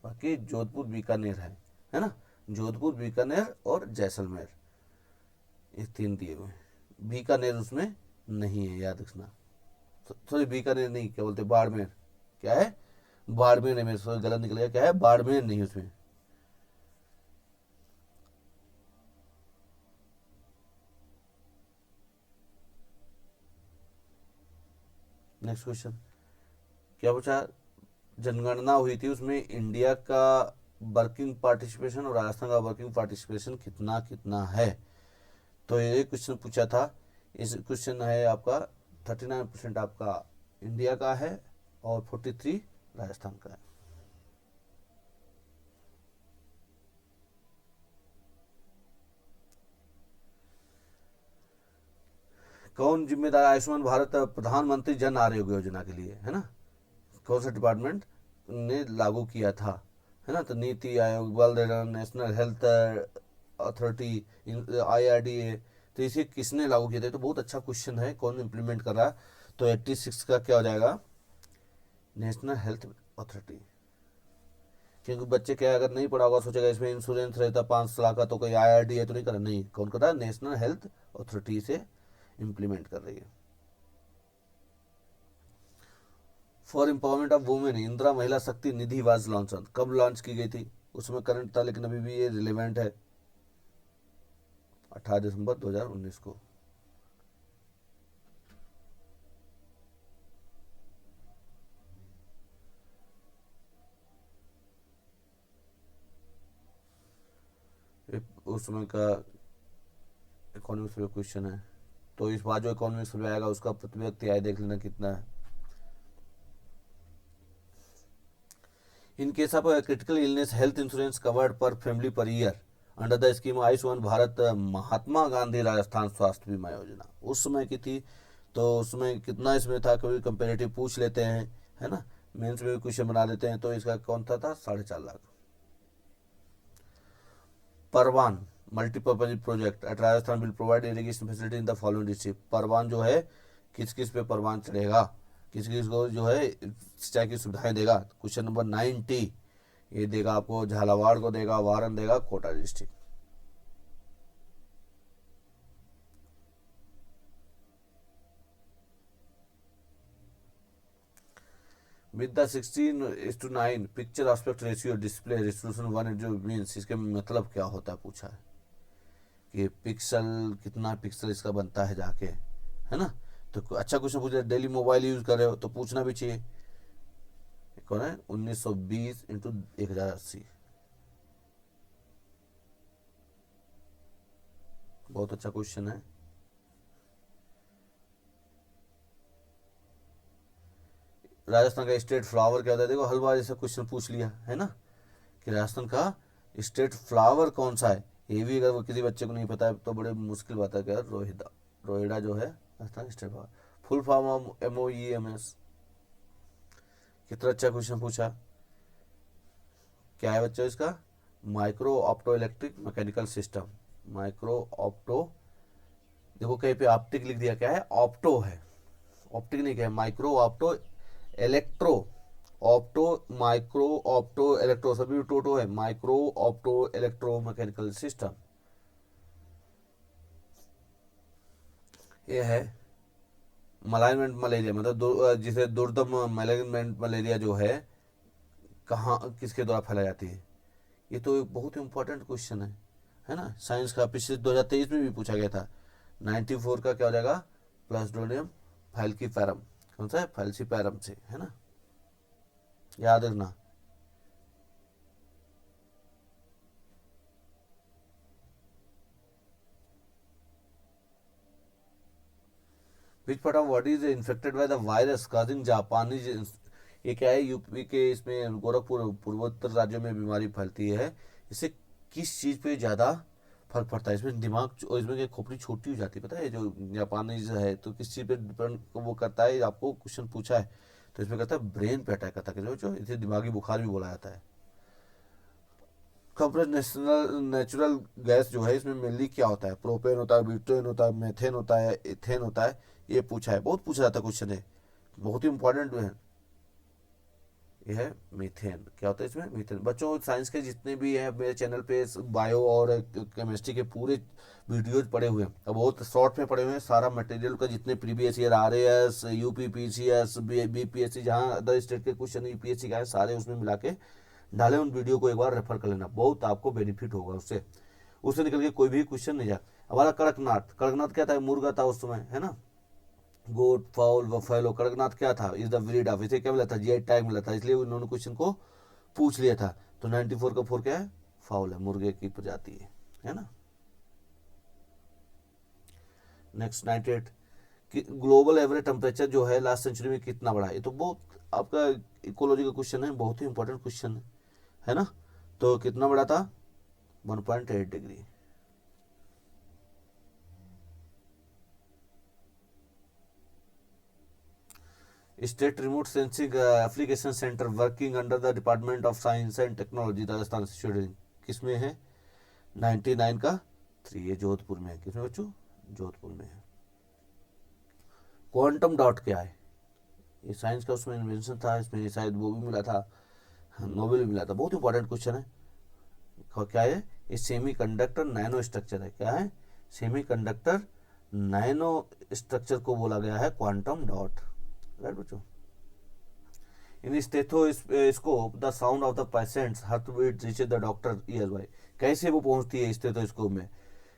बाकी जोधपुर बीकानेर है ना, जोधपुर बीकानेर और जैसलमेर, ये 3 दिए हुए हैं। बीकानेर उसमें नहीं है, याद रखना। सॉरी बीकानेर नहीं, क्या बोलते, बाड़मेर, क्या है, बाड़मेर नहीं, मेरे से गलत निकल गया, क्या है, बाड़मेर नहीं उसमें। नेक्स्ट क्वेश्चन क्या पूछा, जनगणना हुई थी, उसमें इंडिया का वर्किंग पार्टिसिपेशन और राजस्थान का वर्किंग पार्टिसिपेशन कितना कितना है। तो ये क्वेश्चन पूछा था। इस क्वेश्चन है आपका 39% आपका इंडिया का है और 43 राजस्थान का है। कौन जिम्मेदार आयुष्मान भारत प्रधानमंत्री जन आरोग्य योजना के लिए, है ना, कौन सा डिपार्टमेंट ने लागू किया था, है ना। तो NITI Aayog, world national health authority, IRDA, तो इसे किसने लागू किया था। तो बहुत अच्छा क्वेश्चन है, कौन इम्प्लीमेंट कर रहा है। तो 86 का क्या हो जाएगा, नेशनल हेल्थ अथॉरिटी। क्योंकि बच्चे क्या अगर नहीं पढ़ा होगा सोचेगा इसमें इंश्योरेंस रहता 5 लाख का, तो कोई IRDA तो नहीं कर रहा, नहीं, कौन कर रहा है, नेशनल हेल्थ अथॉरिटी से इम्प्लीमेंट कर रही है। For empowerment of women Indira महिला शक्ति निधि वाज लॉन्च, कब लॉन्च की गई थी, उसमें करंट था लेकिन अभी भी ये रिलेवेंट है, 18 दिसंबर 2019 को। उस समय का इकोनॉमिक्स में क्वेश्चन है, तो इस बार जो इकोनॉमिक्स में आएगा उसका प्रति व्यक्ति आय देख लेना कितना है। In case of critical illness health insurance covered per family per year under the scheme Ayushman Bharat Mahatma Gandhi Rajasthan Swasthya Bima योजना, उस समय की थी। तो उसमें कितना इसमें था, कभी कंपेरेटिव पूछ लेते हैं, है ना, मेंस में भी क्वेश्चन बना देते हैं। तो इसका कौन था 4.5 लाख। परवान multipurpose project at Rajasthan will provide irrigation facility in the following district. परवान जो है किस किस पे परवान चढ़ेगा, किस किस को जो है सिंचाई की सुविधाएं देगा। क्वेश्चन नंबर 90 ये देगा आपको, झालावाड़ को देगा, वारन देगा, Kota district. With the 16:9 picture aspect ratio display resolution 1 जो मीन्स, इसके मतलब क्या होता है पूछा है कि पिक्सल कितना पिक्सल इसका बनता है जाके, है ना। तो अच्छा क्वेश्चन पूछ रहे, डेली मोबाइल यूज कर रहे हो तो पूछना भी चाहिए। कौन है, 1920 × 1080। बहुत अच्छा क्वेश्चन है। राजस्थान का स्टेट फ्लावर क्या होता है? देखो हलवा जैसा क्वेश्चन पूछ लिया है ना, कि राजस्थान का स्टेट फ्लावर कौन सा है। ये भी अगर वो किसी बच्चे को नहीं पता है तो बड़े मुश्किल बात है। क्या रोहिड़ा, रोहिड़ा जो है Rajasthan state flower, full form of MOEMS। कितना अच्छा क्वेश्चन पूछा। क्या है बच्चों इसका? Micro opto electric mechanical system. Micro opto, देखो कहीं पे ऑप्टिक लिख दिया, क्या है? ऑप्टो है, ऑप्टिक नहीं, क्या है? Micro opto electro, opto micro opto electro, सभी टोटो है। Micro opto electro mechanical system ये है। मलाइमेंट मलेरिया मतलब जिसे दुर्दम मैलेगमेंट मलेरिया जो है, कहाँ किसके द्वारा फैलाई जाती है? ये तो एक बहुत ही इंपॉर्टेंट क्वेश्चन है ना। साइंस का पिछले 2023 में भी पूछा गया था। 94 का क्या हो जाएगा? Plasmodium falciparum. कौन सा है? फैल्सीपैरम से, है ना, याद रखना। Which part of body is infected by the virus causing Japanese? ये क्या है? यूपी के इसमें गोरखपुर पूर्वोत्तर राज्यों में बीमारी फैलती है। इससे किस चीज पे ज्यादा फर्क पड़ता है? इसमें दिमाग और इसमें खोपड़ी छोटी हो जाती है, पता है? जो जापानीज है तो किस चीज पे डिपेंड वो करता है? आपको क्वेश्चन पूछा है तो इसमें कहता है ब्रेन पे अटैक करता है, जो इसे दिमागी बुखार भी बोला जाता है। कंप्रेस्ड नेचुरल गैस जो है इसमें मेनली क्या होता है? प्रोपेन होता है, ब्यूटेन होता है, मेथेन होता है, इथेन होता है। ये पूछा है, बहुत पूछा जाता क्वेश्चन है, बहुत ही इंपॉर्टेंट है। ये है मीथेन। क्या होता है इसमें? मीथेन। बच्चों साइंस के जितने भी है मेरे चैनल पे बायो और केमिस्ट्री के पूरे वीडियोज पड़े हुए हैं, अब बहुत शॉर्ट में पड़े हुए हैं। सारा मटेरियल का जितने previous year RAS UP PCS BPSC जहाँ अदर स्टेट के क्वेश्चन UPSC का है, सारे उसमें मिला के डाले। उन वीडियो को एक बार रेफर कर लेना, बहुत आपको बेनिफिट होगा उससे। उससे निकल के कोई भी क्वेश्चन नहीं जा। हमारा कड़कनाथ, कड़कनाथ क्या था? मुर्गा था उस समय, है ना। गोट फाउल बफेलो, कड़कनाथ क्या था? इज द ब्रीड ऑफ, इसे क्या मिला था? GI टैग मिला था, इसलिए उन्होंने क्वेश्चन को पूछ लिया था। तो 94 का 4 क्या है? फाउल है, मुर्गे की प्रजाति है ना। नेक्स्ट 98 कि ग्लोबल एवरेज टेम्परेचर जो है लास्ट सेंचुरी में कितना बढ़ा? ये तो बहुत आपका इकोलॉजी का क्वेश्चन है, बहुत ही इंपॉर्टेंट क्वेश्चन है ना। तो कितना बढ़ा था? 1.8 degree. State remote sensing application centre working under the department of science and technology Rajasthan student किसमें है? 99 का 3, ये जोधपुर में है। किसमें बच्चों? जोधपुर में है। क्वांटम डॉट क्या है? ये साइंस का उसमें इन्वेंशन था, इसमें शायद वो भी मिला था, नोबेल भी मिला था। बहुत इंपॉर्टेंट क्वेश्चन है। क्या है? ये सेमी कंडक्टर नैनो स्ट्रक्चर है। क्या है? सेमी कंडक्टर नैनो स्ट्रक्चर को बोला गया है क्वांटम डॉट, राइट बच्चों। In stethoscope the sound of the patient's heart beat reaches the doctor ear by. कैसे वो पहुंचती है स्टेथोस्कोप में?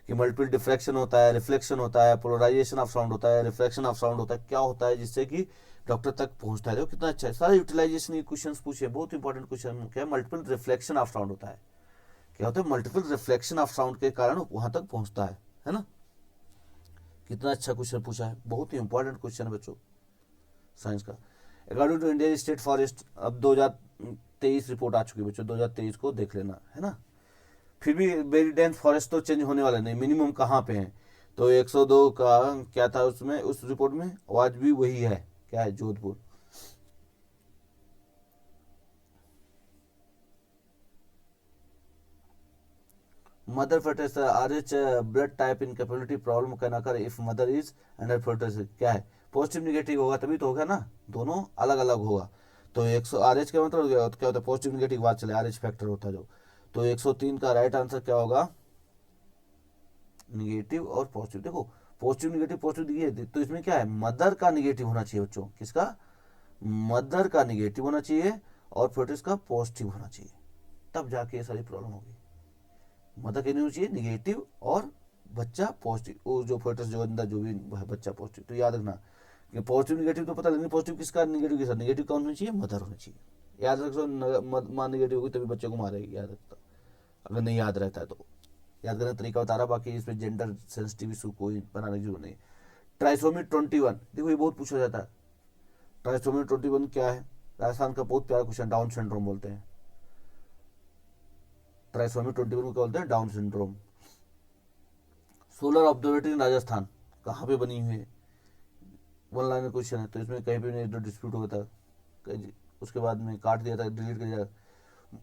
कि मल्टीपल डिफ्रैक्शन होता है, रिफ्लेक्शन होता है, पोलराइजेशन ऑफ साउंड होता है, रिफ्लेक्शन ऑफ साउंड होता है, क्या होता है जिससे कि डॉक्टर तक पहुंचता है? देखो कितना अच्छा है। सारे यूटिलाइजेशन के क्वेश्चन पूछे, बहुत इंपॉर्टेंट क्वेश्चन। क्या है? मल्टीपल रिफ्लेक्शन ऑफ साउंड होता है। क्या होता है? मल्टीपल रिफ्लेक्शन ऑफ साउंड के कारण वहां तक पहुंचता है ना। कितना अच्छा क्वेश्चन पूछा है, बहुत ही इंपॉर्टेंट क्वेश्चन है बच्चों साइंस का। According to India state forest, अब 2023 रिपोर्ट आ चुकी है बच्चों, 2023 को देख लेना, है ना। फिर भी वेरी डेंस फॉरेस्ट तो चेंज होने वाला नहीं, मिनिमम कहाँ पे है? तो 102 का क्या था उसमें, उस रिपोर्ट में? आज भी वही है। क्या है? Jodhpur. Mother fertilizer RH blood type in capability problem can occur if mother is under fertilizer. क्या है? पॉजिटिव निगेटिव होगा तभी तो होगा ना, दोनों अलग अलग होगा। तो 100 RH का मतलब क्या होता है? पॉजिटिव निगेटिव बात चले, RH फैक्टर होता है जो। तो 103 का राइट आंसर क्या होगा? निगेटिव और पॉजिटिव। देखो पॉजिटिव निगेटिव पॉजिटिव दिए तो इसमें क्या है? मदर का निगेटिव होना चाहिए बच्चों। किसका? मदर का निगेटिव होना चाहिए और फोर्टिस का पॉजिटिव होना चाहिए, तब जाके ये सारी प्रॉब्लम होगी। मदर के नहीं होनी चाहिए निगेटिव और बच्चा पॉजिटिव, वो जो फोर्टिस जो अंदर जो भी बच्चा पॉजिटिव। तो याद रखना कि पॉजिटिव निगेटिव तो पता लगनी, पॉजिटिव किसका निगेटिव किसका? निगेटिव कौन होनी चाहिए? मदर होनी चाहिए। याद रखो, माँ निगेटिव होगी तभी बच्चे को मारेगी, याद रखता अगर नहीं याद रहता है तो। याद करने का तरीका बता रहा, बाकी इसमें जेंडर सेंसिटिव इशू कोई बनाने की जरूरत नहीं। ट्राइसोमी 21, देखो ये बहुत पूछा जाता है। ट्राइसोमी 21 क्या है? राजस्थान का बहुत प्यारा क्वेश्चन, डाउन सिंड्रोम बोलते हैं। ट्राइसोमी 21 को क्या बोलते हैं? Down syndrome. सोलर ऑब्जर्वेटरी इन राजस्थान कहाँ पे बनी हुई है? वन लाइन क्वेश्चन है, तो इसमें कहीं पे नहीं डिस्प्यूट होता था, उसके बाद में काट दिया था,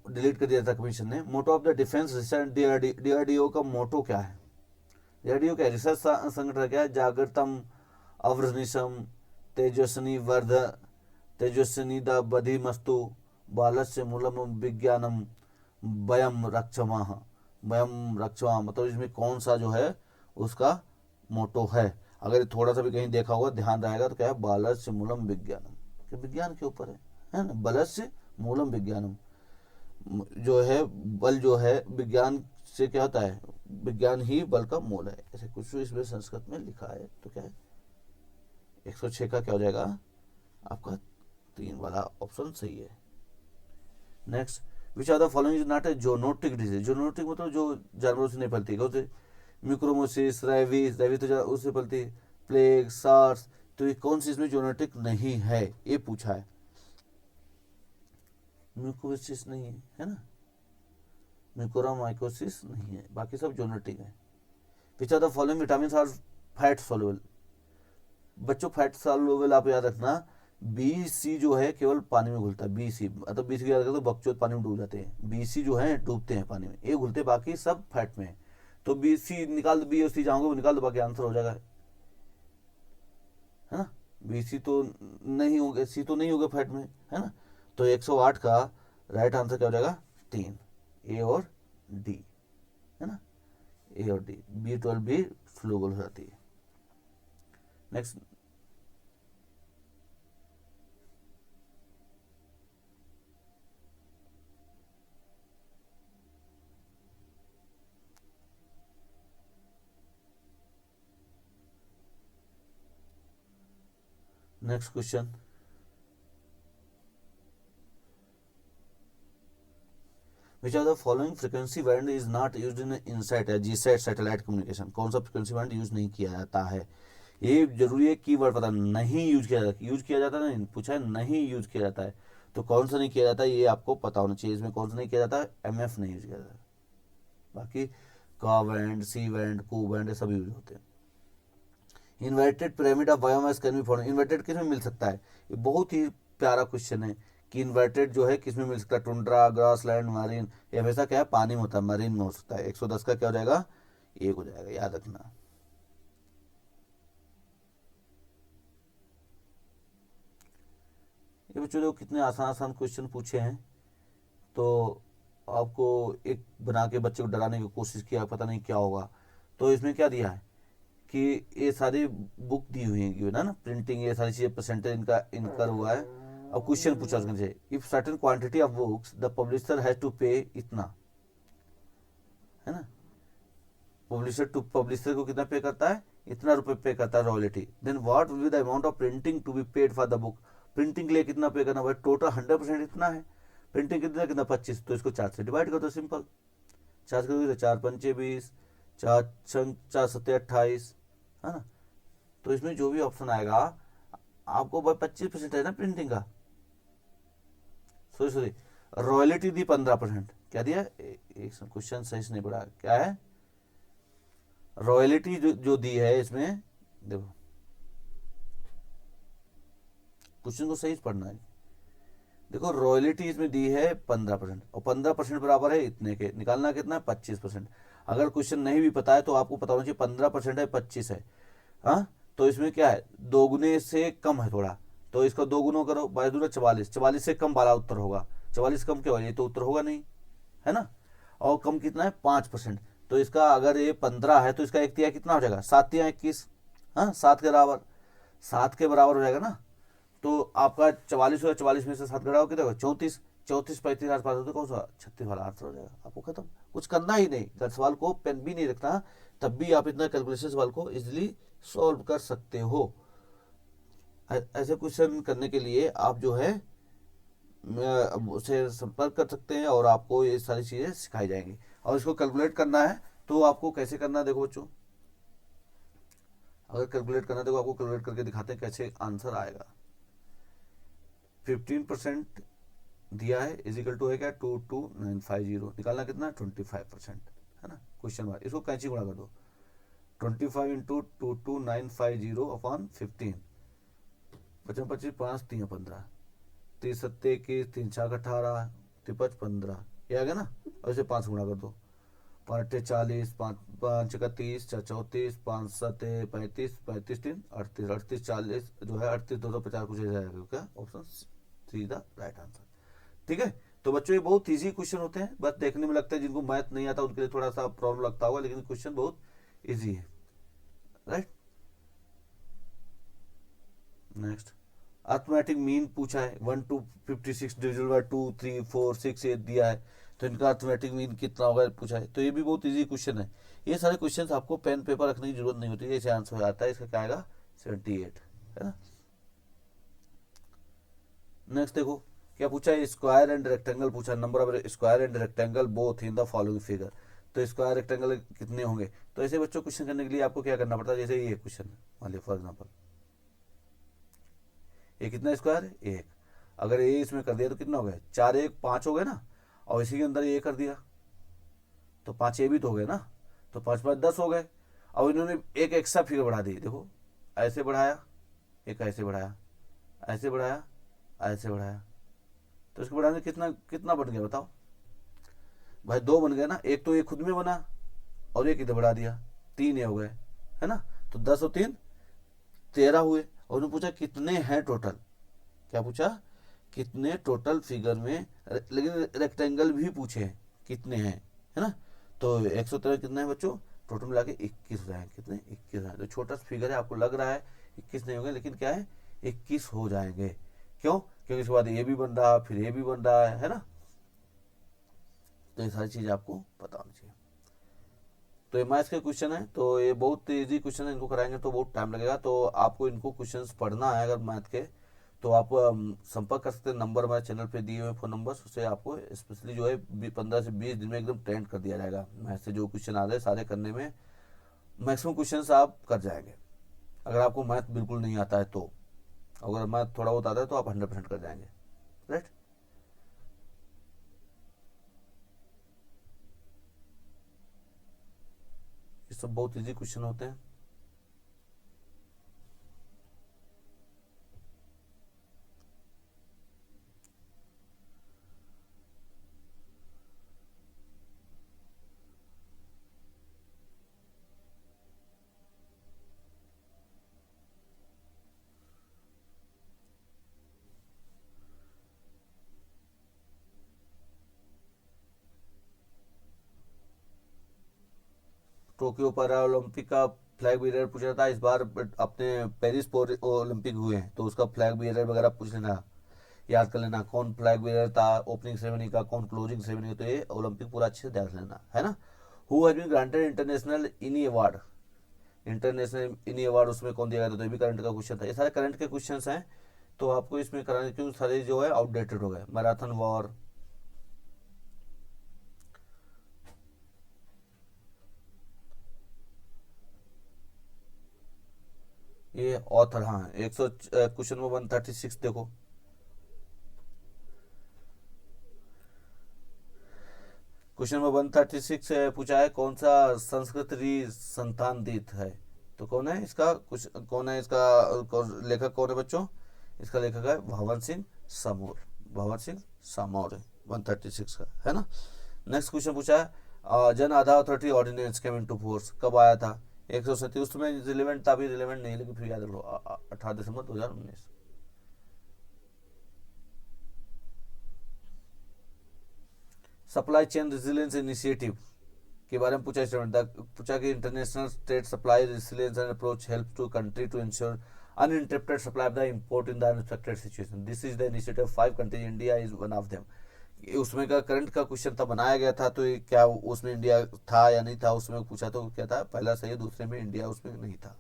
डिलीट कर दिया था कमीशन ने। Motto of the defence research DRDO का मोटो क्या है? डीआरडीओ क्या रिसर्च संगठन क्या है? जागृतम अवृनिशम तेजस्विनी वर्ध तेजस्विनी द बधिमस्तु बालस्य मूलम विज्ञानम वयम रक्षमा। वयम रक्षमा मतलब इसमें कौन सा जो है उसका मोटो है? अगर थोड़ा सा भी कहीं देखा होगा, ध्यान रहेगा, तो क्या है? बालस्य मूलम विज्ञानम, विज्ञान के ऊपर है ना। बलस्य मूलम विज्ञानम जो है, बल जो है विज्ञान से क्या होता है? विज्ञान ही बल का मूल है, ऐसे कुछ इसमें संस्कृत में लिखा है। तो क्या है? 106 का क्या हो जाएगा? आपका 3 वाला ऑप्शन सही है। Next, which are the following is not a zoonotic disease. Zoonotic मतलब जो जानवरों से नहीं फैलती, कौन से? म्यूक्रोमोसिस, रेबीज, रेबीज तो उससे फैलती, प्लेग, सार्स, तो ये कौन सी इसमें जोनोटिक नहीं है? ये पूछा है। म्यूकोसिस नहीं है, है ना। म्यूकोरामाइकोसिस नहीं है, बाकी सब जोनोटिक है। Which are the following vitamin are fat soluble. बच्चों फैट सोलुबल आप याद रखना, बी सी जो है केवल पानी में घुलता है। बी सी मतलब बी सी याद रखते, तो बकचोद पानी में डूब जाते हैं। बी सी जो है डूबते हैं पानी में, ये घुलते, बाकी सब फैट में है। तो बी सी निकाल दो, बी और सी चाहोगे वो निकाल दो, बाकी आंसर हो जाएगा, है ना। बी सी तो नहीं हो गया, सी तो नहीं होगा फैट में, है ना। तो 108 का राइट आंसर क्या हो जाएगा? 3, ए और डी, है ना। ए और डी, B12 भी फ्लूबल हो जाती है। Next, next question, which are the following frequency band is not used in INSAT या जीसैट सैटेलाइट कम्युनिकेशन। कौन सा फ्रीक्वेंसी बैंड यूज नहीं किया जाता है? ये जरूरी है, कीवर्ड पता नहीं यूज किया जाता। यूज किया जाता नहीं पूछा है, नहीं यूज किया जाता है, तो कौन सा नहीं किया जाता है ये आपको पता होना चाहिए। इसमें कौन सा नहीं किया जाता है? एमएफ नहीं यूज किया जाता है, बाकी का बैंड, सी बैंड, कू बैंड, ये सब यूज होते हैं। Inverted pyramid of biomass can be found. Inverted किस में मिल सकता है? ये बहुत ही प्यारा क्वेश्चन है कि इन्वर्टेड जो है किस में मिल सकता है? टुंड्रा, ग्रासलैंड, मरीन, ये हमेशा क्या है? पानी में होता है, मरीन में हो सकता है। 110 का क्या हो जाएगा? 1 हो जाएगा, याद रखना। ये बच्चों देखो कितने आसान आसान क्वेश्चन पूछे हैं, तो आपको एक बना के बच्चे को डराने की कोशिश किया, पता नहीं क्या होगा। तो इसमें क्या दिया है कि ये सारी बुक दी हुई है ना, प्रिंटिंग, ये सारी चीज़ें परसेंटेज इनका इनकर हुआ है। अब क्वेश्चन पूछा उसने, if certain quantity of books the publisher has to pay इतना, है ना। पब्लिशर टू पब्लिशर को कितना पे करता है? इतना रुपए पे करता है royalty. Then what will be the amount of printing to be paid for the book. Printing के लिए कितना पे करना भाई? टोटल 100% इतना है। प्रिंटिंग कितना कितना 25, तो इसको 4 से डिवाइड कर दो, सिंपल। 4 करोगे तो 4 पंचे 20, 4 सत्ते 28, है ना। तो इसमें जो भी ऑप्शन आएगा आपको भाई 25% है ना प्रिंटिंग का, सॉरी सॉरी रॉयल्टी दी 15%। क्या दिया? एक क्वेश्चन सही से नहीं पढ़ा, क्या है? रॉयल्टी जो दी है इसमें, देखो क्वेश्चन को सही से पढ़ना है। देखो रॉयल्टी इसमें दी है 15%, और 15% बराबर है इतने के, निकालना कितना है? 25%। अगर क्वेश्चन नहीं भी पता है तो आपको पता होना चाहिए 15% है 25 है, हाँ। तो इसमें क्या है? दोगुने से कम है थोड़ा, तो इसका दो गुना करो, 22 44 से कम वाला उत्तर होगा। 44 कम क्या होगा? ये तो उत्तर होगा नहीं, है ना। और कम कितना है? 5%। तो इसका अगर ये 15 है तो इसका 1 तिहाई कितना हो जाएगा? 7 तिहाई 21, हाँ 7 के बराबर, 7 के बराबर हो जाएगा ना। तो आपका 44 हुआ, 44 में से 7 घटाओ कितना होगा? 34, 34 35 आसपास हो तो कौन सा? 36 वाला आंसर हो जाएगा, आपको खत्म। कुछ करना ही नहीं, अगर सवाल को पेन भी नहीं रखना तब भी आप इतना कैलकुलेशन सवाल को इजिली सॉल्व कर सकते हो। ऐसे क्वेश्चन करने के लिए आप जो है उससे संपर्क कर सकते हैं और आपको ये सारी चीज़ें सिखाई जाएंगी। और इसको कैलकुलेट करना है तो आपको कैसे करना है देखो बच्चों, अगर कैलकुलेट करना है देखो आपको कैलकुलेट करके दिखाते हैं कैसे आंसर आएगा। 15% दिया है इजिकल टू है क्या 22950, निकालना कितना 25%, है ना क्वेश्चन मार्क, इसको कैंची गुणा कर दो 25 इंटू 22950 अपॉन 15, 25 25 5 3 15, 30 सत्ते 21, 3 6 18, 53 15, ये आ गया ना। और इसे 5 गुणा कर दो, 5 अट्ठे 40, 5 का 30, 4 34, 5 सत्ते 35, 35 3 38, 38 40 जो है 38 250 कुछ ऐसा है क्या, option see the right answer. ठीक है, तो बच्चों ये बहुत इजी क्वेश्चन होते हैं, बस देखने में लगता है जिनको मैथ नहीं आता उनके लिए थोड़ा सा प्रॉब्लम लगता होगा, लेकिन क्वेश्चन बहुत इजी है, राइट। नेक्स्ट, अर्थमेटिक मीन पूछा है, 1 to 56 डिविजल बाय 2 3 4 6 8 दिया है, तो इनका अर्थमेटिक मीन कितना होगा पूछा है, तो ये भी बहुत इजी क्वेश्चन है। ये सारे क्वेश्चन आपको पेन पेपर रखने की जरूरत नहीं होती है, ऐसे आंसर हो जाता है, इसका क्या आएगा 78, है ना। नेक्स्ट देखो क्या पूछा है, स्क्वायर एंड रेक्टेंगल पूछा, number of square and rectangle both in the following figure, तो स्क्वायर रेक्टेंगल कितने होंगे, तो ऐसे बच्चों क्वेश्चन करने के लिए आपको क्या करना पड़ता है, जैसे ये क्वेश्चन मान लिया फॉर एग्जाम्पल, ये कितना स्क्वायर है एक, अगर ये इसमें कर दिया तो कितना हो गया 4 1 5 हो गए ना, और इसी के अंदर ये कर दिया तो 5 ये भी तो हो गए ना, तो 5 5 10 हो गए। अब इन्होंने एक एक्स्ट्रा फिगर बढ़ा दी, देखो ऐसे बढ़ाया, एक ऐसे बढ़ाया, ऐसे बढ़ाया, ऐसे बढ़ाया, तो इसको बढ़ाने कितना कितना बन गया बताओ भाई, 2 बन गया ना, एक तो ये खुद में बना और एक इधर बढ़ा दिया, 3 ये हो गए, है ना। तो 10 और 3 13 हुए, और उन्होंने पूछा कितने हैं टोटल, क्या पूछा कितने टोटल फिगर में, लेकिन रेक्टेंगल भी पूछे हैं कितने हैं, है ना। तो 113 कितने हैं बच्चों, टोटल मिला के 21 रहे हैं, कितने 21 हैं, तो छोटा सा फिगर है, आपको लग रहा है 21 नहीं होंगे, लेकिन क्या है 21 हो जाएंगे, क्यों, क्योंकि इसके बाद ये भी बन रहा फिर ये भी बन रहा है ना। तो ये सारी चीज़ आपको पता होनी चाहिए। तो ये मैथ्स के क्वेश्चन है, तो ये बहुत इजी क्वेश्चन है, इनको कराएंगे तो बहुत टाइम लगेगा, तो आपको इनको क्वेश्चंस पढ़ना है अगर मैथ के, तो आप संपर्क कर सकते हैं, नंबर हमारे चैनल पे दिए हुए फ़ोन नंबर, उससे आपको स्पेशली जो है 15 से 20 दिन में एकदम ट्रेंड कर दिया जाएगा, मैथ से जो क्वेश्चन आ रहे हैं सारे करने में मैक्सिमम क्वेश्चन आप कर जाएंगे। अगर आपको मैथ बिल्कुल नहीं आता है तो, अगर मैथ थोड़ा बहुत आता है तो आप 100% कर जाएंगे, राइट। ये सब बहुत ईजी क्वेश्चन होते हैं। टोक्यो पैरा ओलंपिक का फ्लैग बियरर पूछा था इस बार, अपने पेरिस ओलंपिक हुए हैं तो उसका फ्लैग बियरर वगैरह पूछ लेना, याद कर लेना कौन फ्लैग बियरर था ओपनिंग सेरेमनी का, कौन क्लोजिंग सेरेमनी का, तो ये ओलंपिक पूरा अच्छे से देख लेना, है ना। Who has been granted international Eni award, international Eni award उसमें कौन दिया गया था, तो ये भी करंट का क्वेश्चन था, ये सारे करंट के क्वेश्चन हैं, तो आपको इसमें कराने क्योंकि सारे जो है आउटडेटेड हो गए। मैराथन वॉर, ये ऑथर, हाँ 100 क्वेश्चन नंबर 136 देखो, क्वेश्चन नंबर 136 पूछा है कौन सा संस्कृत री संतानदीत है, तो कौन है इसका कुछ, कौन है इसका लेखक कौन है बच्चों, इसका लेखक है भवन सिंह समूर, भवन सिंह समूर 136 का, है ना। नेक्स्ट क्वेश्चन पूछा है Jan Aadhaar authority ordinance came into force कब आया था, 137, उसमें रिलेवेंट था, अभी रिलेवेंट नहीं, लेकिन फिर याद रखो 18 दिसंबर 2019। सप्लाई चेन रेजिलियंस इनिशिएटिव के बारे में पूछा स्टेटमेंट, पूछा कि international state supply resilience and approach help to country to ensure uninterrupted supply of the import in the unexpected situation. This is the initiative of 5 countries. India is one of them. उसमें का current का question था, बनाया गया था, तो ये क्या उसमें इंडिया था या नहीं था, उसमें पूछा तो क्या था, पहला सही है, दूसरे में इंडिया उसमें नहीं था।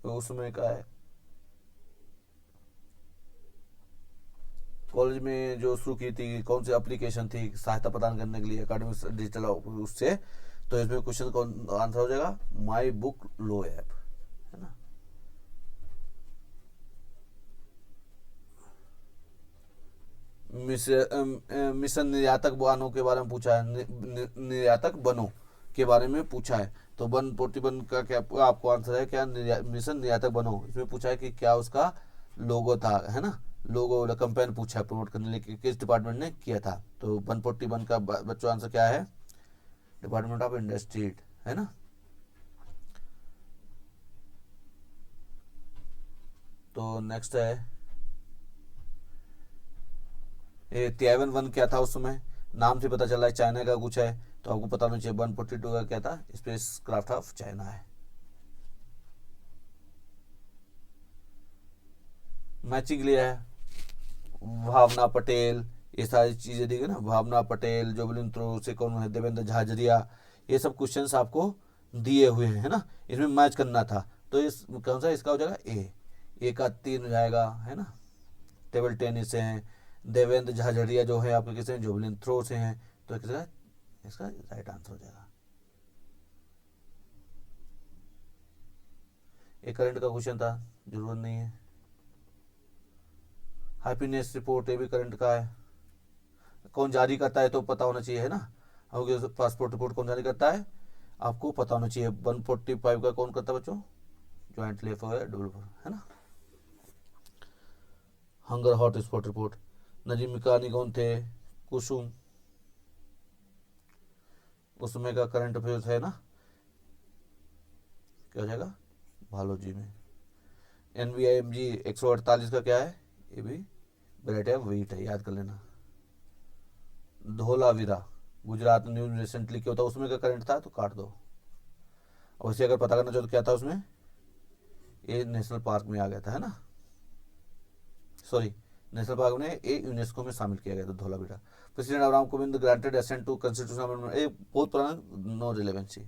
उसमें का है कॉलेज में जो शुरू की थी, कौन सी एप्लीकेशन थी सहायता प्रदान करने के लिए एकेडमिक डिजिटल उससे, तो इसमें क्वेश्चन कौन आंसर हो जाएगा, माई बुक लो ऐप, है ना। मिशन निर्यातक बनो के बारे में पूछा है, निर्यातक बनो के बारे में पूछा है, तो 141 का क्या आपको आंसर है, क्या मिशन निर्यातक बनो, इसमें पूछा है कि क्या उसका लोगो था, है ना, लोगो कैंपेन पूछा है प्रमोट करने के लिए किस डिपार्टमेंट ने किया था, तो 141 का बच्चों आंसर क्या है, डिपार्टमेंट ऑफ इंडस्ट्री, है ना। तो नेक्स्ट है ये तियावन वन क्या था उस समय, नाम से पता चला है चाइना का कुछ है, तो आपको पता होना चाहिए 142 का क्या था, स्पेस क्राफ्ट ऑफ चाइना है। मैचिंग लिया है, भावना पटेल, ये सारी चीजें दी गई ना, भावना पटेल, जोबलिन थ्रो से कौन है, देवेंद्र झाझरिया, ये सब क्वेश्चंस आपको दिए हुए हैं, है ना, इसमें मैच करना था, तो इस कौन सा इसका हो जाएगा ए का 3 हो जाएगा, है ना। टेबल टेनिस से हैं, देवेंद्र झाझड़िया जो है आपके किसे, जोबलिन थ्रो से हैं, तो इसका राइट आंसर हो जाएगा। एक करंट का क्वेश्चन था, जरूरत नहीं है। हैप्पीनेस रिपोर्ट, ये भी करंट का है, कौन जारी करता है तो पता होना चाहिए, है ना। पासपोर्ट रिपोर्ट कौन जारी करता है, आपको पता होना चाहिए। 145 का कौन करता है बच्चों, ज्वाइंट लेफर डेवलपर, है ना। हंगर हॉट स्पॉट रिपोर्ट, नजीम मिकानी कौन थे, कुसुम, उसमें का करंट अफेयर्स है ना, क्या हो जाएगा, भालोजी में। NVIMG 148 का क्या है, ये भी वेराइटी ऑफ व्हीट है, याद कर लेना। धोलावीरा गुजरात न्यूज रिसेंटली क्या होता है, उसमें का करंट था तो काट दो। और इसे अगर पता करना चाहो तो क्या था उसमें, ये नेशनल पार्क में आ गया था, है ना, सॉरी नेशनल पार्क में ये यूनेस्को में शामिल किया गया था Dholavira. President Abraham Kovind granted assent to constitutional amendment, ये बहुत पुराना, नो रिलेवेंसी।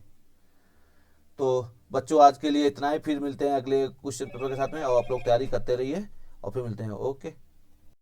तो बच्चों आज के लिए इतना ही, फिर मिलते हैं अगले क्वेश्चन पेपर के साथ में, और आप लोग तैयारी करते रहिए और फिर मिलते हैं, ओके।